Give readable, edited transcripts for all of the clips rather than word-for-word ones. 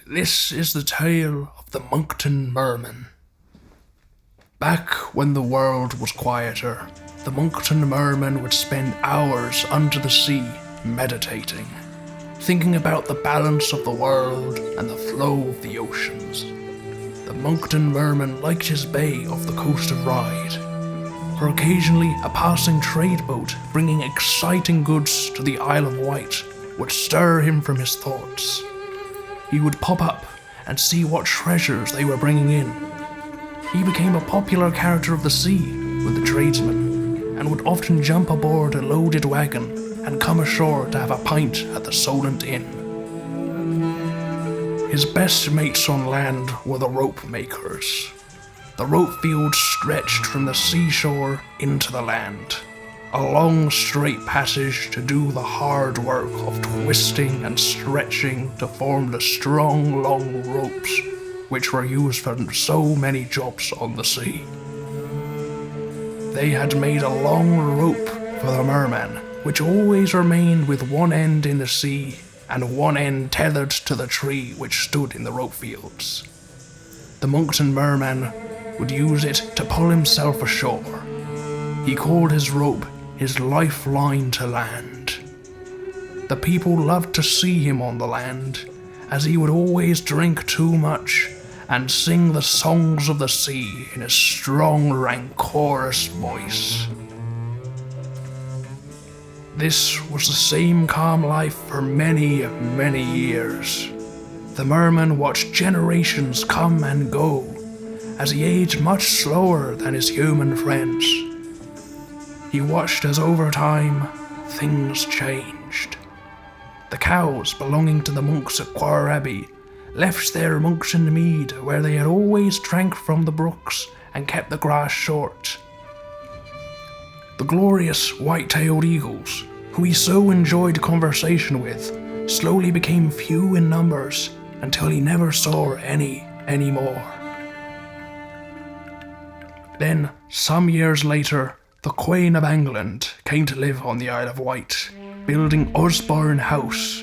This is the tale of the Monkton Merman. Back when the world was quieter, the Monkton Merman would spend hours under the sea meditating, thinking about the balance of the world and the flow of the oceans. The Monkton Merman liked his bay off the coast of Ryde, for occasionally a passing trade boat bringing exciting goods to the Isle of Wight would stir him from his thoughts. He would pop up and see what treasures they were bringing in. He became a popular character of the sea with the tradesmen, and would often jump aboard a loaded wagon and come ashore to have a pint at the Solent Inn. His best mates on land were the rope makers. The rope field stretched from the seashore into the land, a long straight passage to do the hard work of twisting and stretching to form the strong long ropes which were used for so many jobs on the sea. They had made a long rope for the merman, which always remained with one end in the sea and one end tethered to the tree which stood in the rope fields. The Monkton Merman would use it to pull himself ashore. He called his rope his lifeline to land. The people loved to see him on the land, as he would always drink too much and sing the songs of the sea in a strong, rancorous voice. This was the same calm life for many, many years. The merman watched generations come and go, as he aged much slower than his human friends. He watched as over time, things changed. The cows belonging to the monks at Quar Abbey left their Monkton mead where they had always drank from the brooks and kept the grass short. The glorious white-tailed eagles, who he so enjoyed conversation with, slowly became few in numbers until he never saw any more. Then, some years later, the Queen of England came to live on the Isle of Wight, building Osborne House,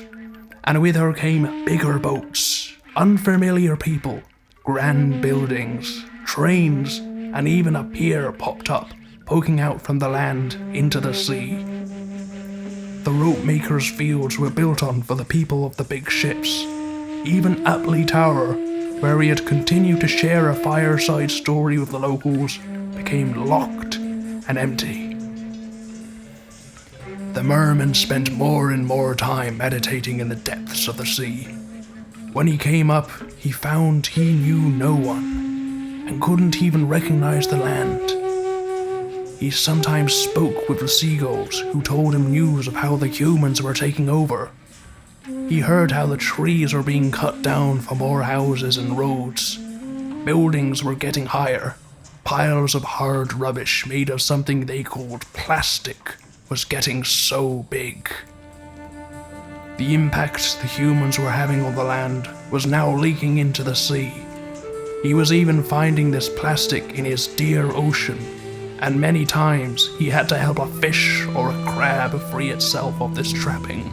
and with her came bigger boats, unfamiliar people, grand buildings, trains, and even a pier popped up, poking out from the land into the sea. The rope makers' fields were built on for the people of the big ships. Even Apley Tower, where he had continued to share a fireside story with the locals, became locked and empty. The merman spent more and more time meditating in the depths of the sea. When he came up, he found he knew no one, and couldn't even recognize the land. He sometimes spoke with the seagulls, who told him news of how the humans were taking over. He heard how the trees were being cut down for more houses and roads. Buildings were getting higher. Piles of hard rubbish made of something they called plastic was getting so big. The impact the humans were having on the land was now leaking into the sea. He was even finding this plastic in his dear ocean, and many times he had to help a fish or a crab free itself of this trapping.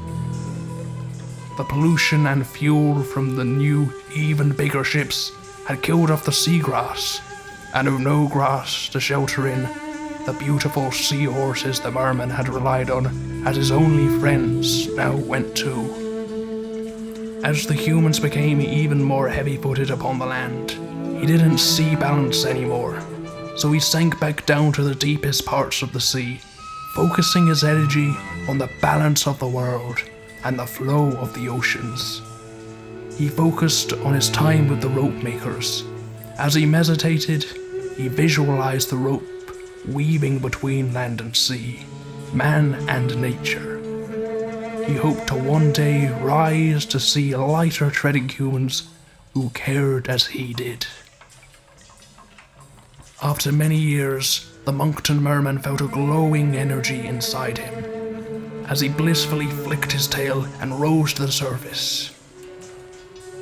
The pollution and fuel from the new, even bigger ships had killed off the seagrass, and with no grass to shelter in, the beautiful seahorses the merman had relied on as his only friends now went too. As the humans became even more heavy-footed upon the land, he didn't see balance anymore, so he sank back down to the deepest parts of the sea, focusing his energy on the balance of the world and the flow of the oceans. He focused on his time with the rope makers. As he meditated, he visualized the rope weaving between land and sea, man and nature. He hoped to one day rise to see lighter treading humans who cared as he did. After many years, the Monkton Merman felt a glowing energy inside him, as he blissfully flicked his tail and rose to the surface.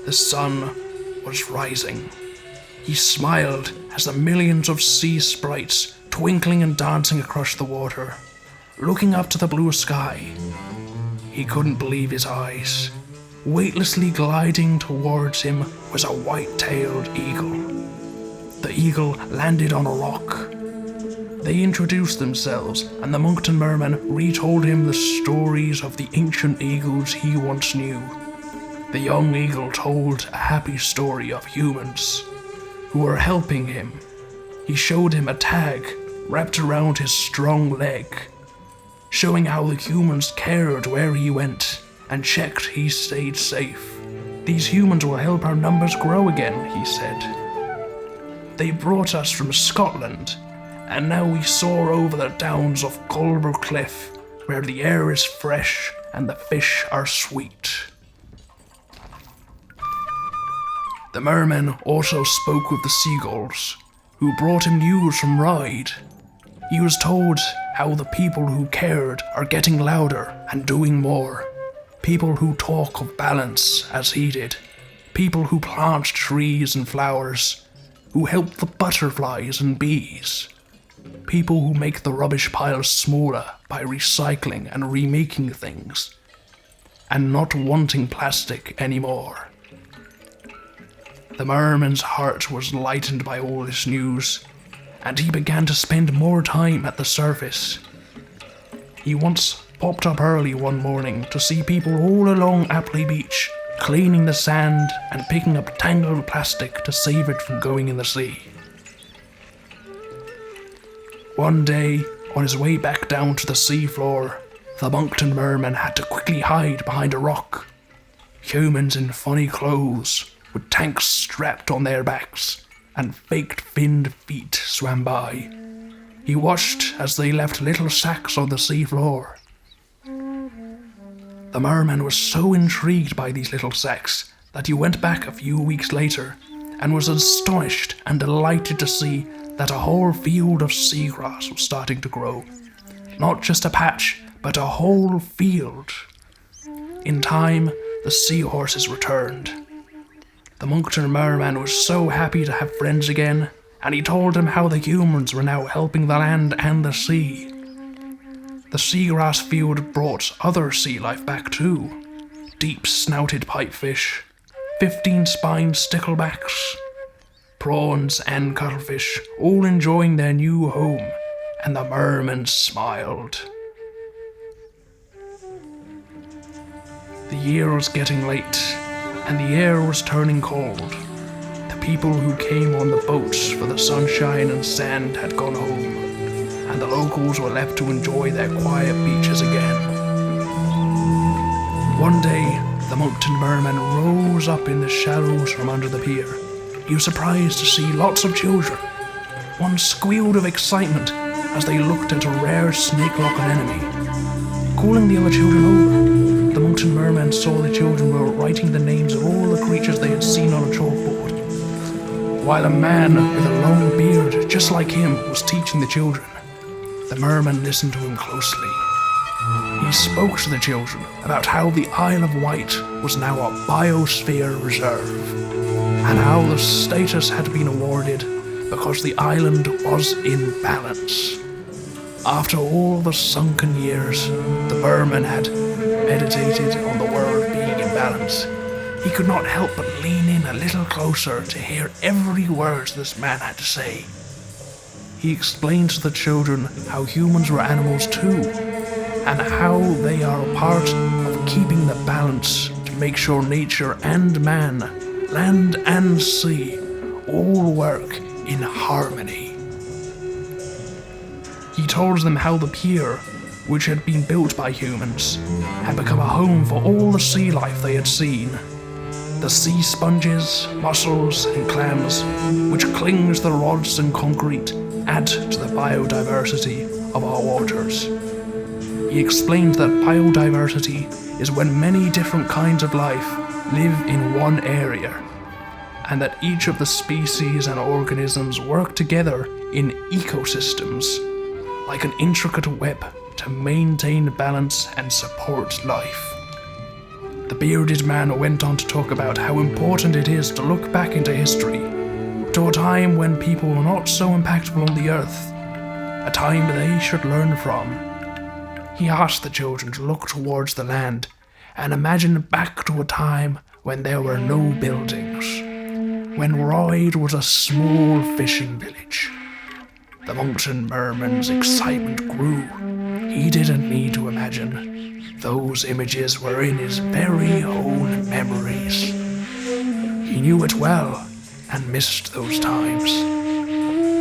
The sun was rising. He smiled as the millions of sea sprites twinkling and dancing across the water, looking up to the blue sky. He couldn't believe his eyes. weightlessly gliding towards him was a white-tailed eagle. The eagle landed on a rock. They introduced themselves, and the Monkton Merman retold him the stories of the ancient eagles he once knew. The young eagle told a happy story of humans who were helping him. He showed him a tag wrapped around his strong leg, showing how the humans cared where he went and checked he stayed safe. These humans will help our numbers grow again, he said. They brought us from Scotland, and now we soar over the downs of Culver Cliff, where the air is fresh and the fish are sweet. The merman also spoke with the seagulls, who brought him news from Ryde. He was told how the people who cared are getting louder and doing more. People who talk of balance as he did. People who plant trees and flowers, who help the butterflies and bees. People who make the rubbish piles smaller by recycling and remaking things, and not wanting plastic anymore. The merman's heart was lightened by all this news, and he began to spend more time at the surface. He once popped up early one morning to see people all along Apley Beach cleaning the sand and picking up tangled plastic to save it from going in the sea. One day, on his way back down to the seafloor, the Monkton Merman had to quickly hide behind a rock. Humans in funny clothes, with tanks strapped on their backs, and faked finned feet swam by. He watched as they left little sacks on the seafloor. The merman was so intrigued by these little sacks that he went back a few weeks later and was astonished and delighted to see that a whole field of seagrass was starting to grow. Not just a patch, but a whole field. In time, the seahorses returned. The Monkton Merman was so happy to have friends again, and he told them how the humans were now helping the land and the sea. The seagrass field brought other sea life back too. Deep-snouted pipefish, 15-spined sticklebacks, prawns and cuttlefish, all enjoying their new home, and the merman smiled. The year was getting late, and the air was turning cold. The people who came on the boats for the sunshine and sand had gone home, and the locals were left to enjoy their quiet beaches again. One day, the Monkton Merman rose up in the shallows from under the pier. He was surprised to see lots of children. One squealed of excitement as they looked at a rare snake-looking enemy. Calling the other children over, the Monkton Merman saw the children were writing the names of all the creatures they had seen on a chalkboard, while a man with a long beard just like him was teaching the children. The merman listened to him closely. He spoke to the children about how the Isle of Wight was now a biosphere reserve, and how the status had been awarded because the island was in balance. After all the sunken years, the merman had meditated on the world being in balance. He could not help but lean in a little closer to hear every word this man had to say. He explained to the children how humans were animals too, and how they are a part of keeping the balance to make sure nature and man, land and sea, all work in harmony. He told them how the pier, which had been built by humans, had become a home for all the sea life they had seen. The sea sponges, mussels and clams, which cling to the rods and concrete, add to the biodiversity of our waters. He explained that biodiversity is when many different kinds of life live in one area, and that each of the species and organisms work together in ecosystems, like an intricate web to maintain balance and support life. The bearded man went on to talk about how important it is to look back into history, to a time when people were not so impactful on the earth, a time they should learn from. He asked the children to look towards the land and imagine back to a time when there were no buildings, when Ryde was a small fishing village. The Monkton Merman's excitement grew. He didn't need to imagine. Those images were in his very own memories. He knew it well and missed those times.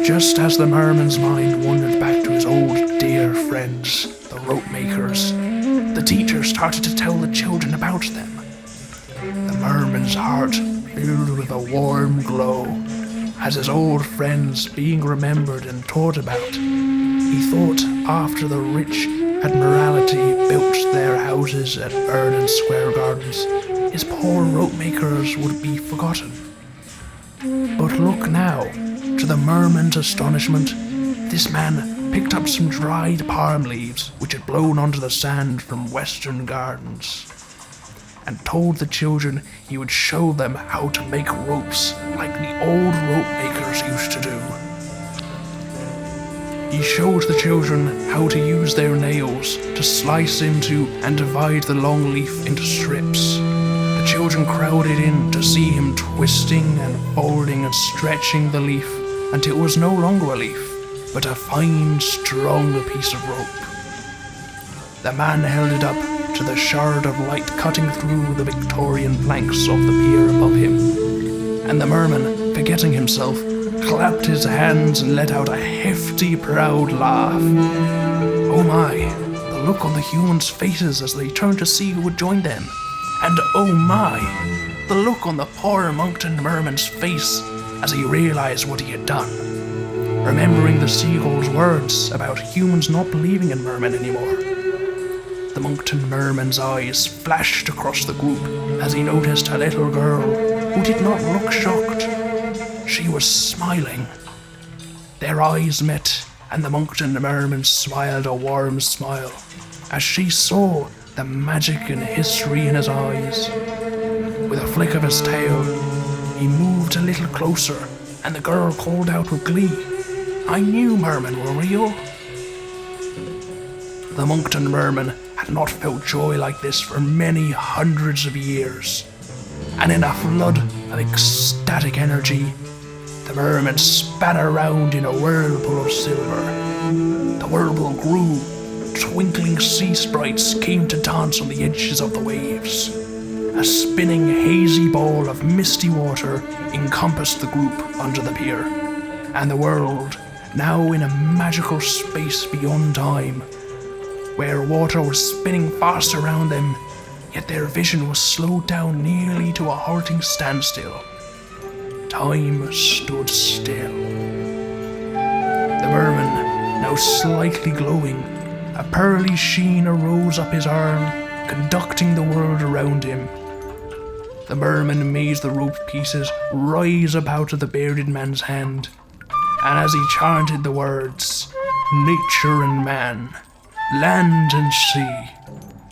Just as the Merman's mind wandered back to his old dear friends, the rope makers, the teacher started to tell the children about them. The Merman's heart filled with a warm glow as his old friends being remembered and taught about. He thought after the rich Admiralty built their houses at Vernon Square Gardens, his poor rope makers would be forgotten. But look now, to the Merman's astonishment, this man picked up some dried palm leaves which had blown onto the sand from Western Gardens, and told the children he would show them how to make ropes like the old rope makers used to do. He showed the children how to use their nails to slice into and divide the long leaf into strips. The children crowded in to see him twisting and folding and stretching the leaf until it was no longer a leaf, but a fine, strong piece of rope. The man held it up to the shard of light cutting through the Victorian planks of the pier above him, and the Merman, forgetting himself, clapped his hands and let out a hefty, proud laugh. Oh my, the look on the humans' faces as they turned to see who would join them. And oh my, the look on the poor Monkton Merman's face as he realized what he had done. Remembering the seagull's words about humans not believing in mermen anymore. The Monkton Merman's eyes flashed across the group as he noticed a little girl who did not look shocked. She was smiling. Their eyes met, and the Monkton Merman smiled a warm smile as she saw the magic and history in his eyes. With a flick of his tail, he moved a little closer, and the girl called out with glee, "I knew mermen were real." The Monkton Merman had not felt joy like this for many hundreds of years, and in a flood of ecstatic energy, the Merman span around in a whirlpool of silver. The whirlpool grew. Twinkling sea sprites came to dance on the edges of the waves. A spinning, hazy ball of misty water encompassed the group under the pier, and the world, now in a magical space beyond time, where water was spinning fast around them, yet their vision was slowed down nearly to a halting standstill. Time stood still. The Merman, now slightly glowing, a pearly sheen arose up his arm, conducting the world around him. The Merman made the rope pieces rise up out of the bearded man's hand, and as he chanted the words, "Nature and man, land and sea,"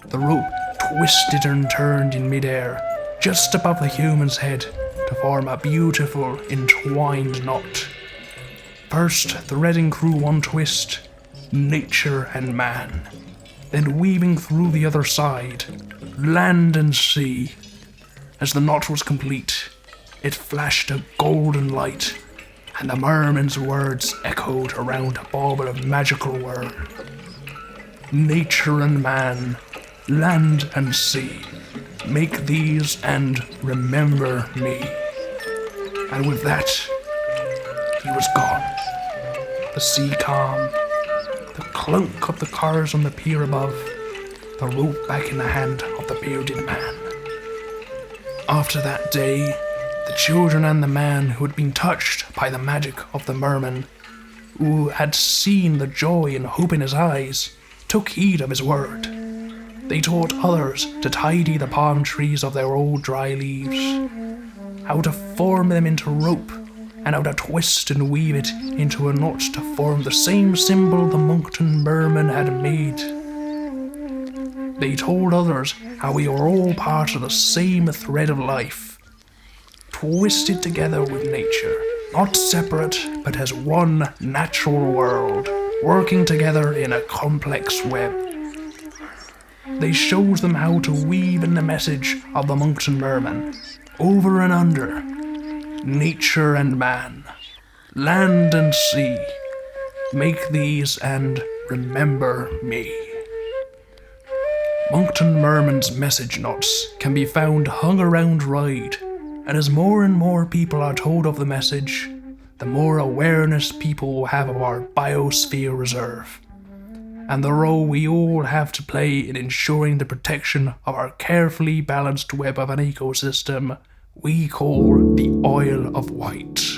the rope twisted and turned in midair, just above the human's head, to form a beautiful entwined knot. First threading through one twist, nature and man, then weaving through the other side, land and sea. As the knot was complete, it flashed a golden light, and the Merman's words echoed around a bauble of magical words. Nature and man, land and sea, make these and remember me. And with that, he was gone. The sea calm, the clunk of the cars on the pier above, the rope back in the hand of the bearded man. After that day, the children and the man who had been touched by the magic of the Merman, who had seen the joy and hope in his eyes, took heed of his word. They taught others to tidy the palm trees of their old dry leaves, how to form them into rope, and how to twist and weave it into a knot to form the same symbol the Monkton Merman had made. They told others how we are all part of the same thread of life, twisted together with nature, not separate, but as one natural world, working together in a complex web. They shows them how to weave in the message of the Monkton Merman, over and under, nature and man, land and sea. Make these and remember me. Monkton Merman's message notes can be found hung around Ryde, and as more and more people are told of the message, the more awareness people will have of our biosphere reserve, and the role we all have to play in ensuring the protection of our carefully balanced web of an ecosystem we call the Isle of Wight.